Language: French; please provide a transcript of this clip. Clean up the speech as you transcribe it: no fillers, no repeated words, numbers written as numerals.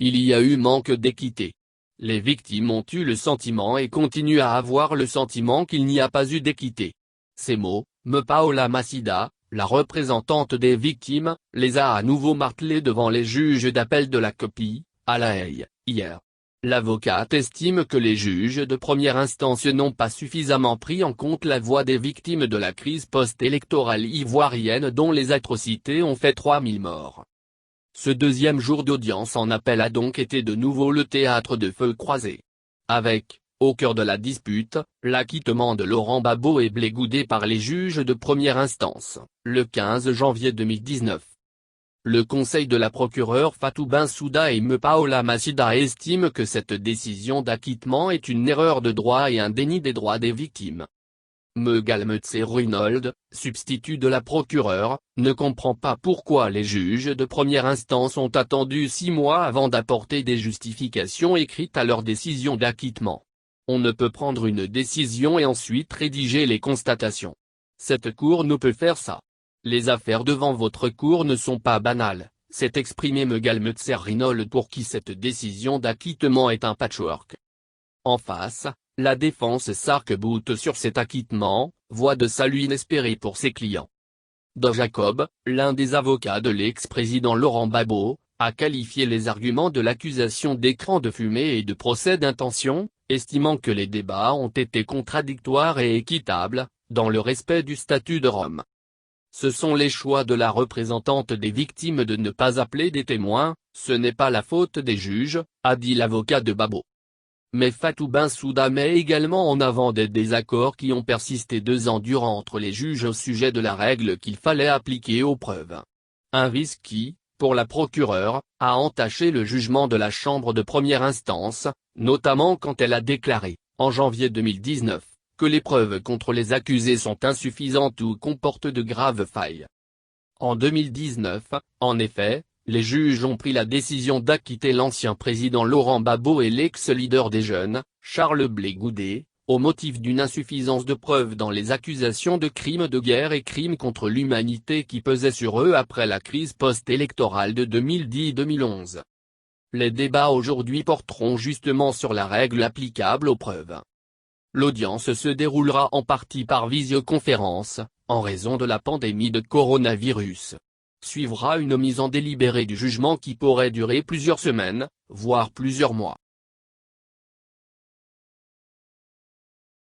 Il y a eu manque d'équité. Les victimes ont eu le sentiment et continuent à avoir le sentiment qu'il n'y a pas eu d'équité. Ces mots, Paola Macida, la représentante des victimes, les a à nouveau martelés devant les juges d'appel de la copie, à La Haye, hier. L'avocate estime que les juges de première instance n'ont pas suffisamment pris en compte la voix des victimes de la crise post-électorale ivoirienne dont les atrocités ont fait 3000 morts. Ce deuxième jour d'audience en appel a donc été de nouveau le théâtre de feux croisés. Avec, au cœur de la dispute, l'acquittement de Laurent Gbagbo et Blé Goudé par les juges de première instance, le 15 janvier 2019. Le conseil de la procureure Fatou Bensouda et Paola Macida estiment que cette décision d'acquittement est une erreur de droit et un déni des droits des victimes. Galmetze-Runold, substitut de la procureure, ne comprend pas pourquoi les juges de première instance ont attendu 6 mois avant d'apporter des justifications écrites à leur décision d'acquittement. On ne peut prendre une décision et ensuite rédiger les constatations. Cette cour ne peut faire ça. Les affaires devant votre cour ne sont pas banales, s'est exprimé Galmetze-Runold pour qui cette décision d'acquittement est un patchwork. En face, la défense s'arc-boute sur cet acquittement, voie de salut inespéré pour ses clients. Don Jacob, l'un des avocats de l'ex-président Laurent Gbagbo, a qualifié les arguments de l'accusation d'écran de fumée et de procès d'intention, estimant que les débats ont été contradictoires et équitables, dans le respect du statut de Rome. Ce sont les choix de la représentante des victimes de ne pas appeler des témoins, ce n'est pas la faute des juges, a dit l'avocat de Gbagbo. Mais Fatou Bensouda met également en avant des désaccords qui ont persisté 2 ans durant entre les juges au sujet de la règle qu'il fallait appliquer aux preuves. Un risque qui, pour la procureure, a entaché le jugement de la chambre de première instance, notamment quand elle a déclaré, en janvier 2019, que les preuves contre les accusés sont insuffisantes ou comportent de graves failles. En 2019, en effet, les juges ont pris la décision d'acquitter l'ancien président Laurent Gbagbo et l'ex-leader des Jeunes, Charles Blé Goudé, au motif d'une insuffisance de preuves dans les accusations de crimes de guerre et crimes contre l'humanité qui pesaient sur eux après la crise post-électorale de 2010-2011. Les débats aujourd'hui porteront justement sur la règle applicable aux preuves. L'audience se déroulera en partie par visioconférence, en raison de la pandémie de coronavirus. Suivra une mise en délibéré du jugement qui pourrait durer plusieurs semaines, voire plusieurs mois.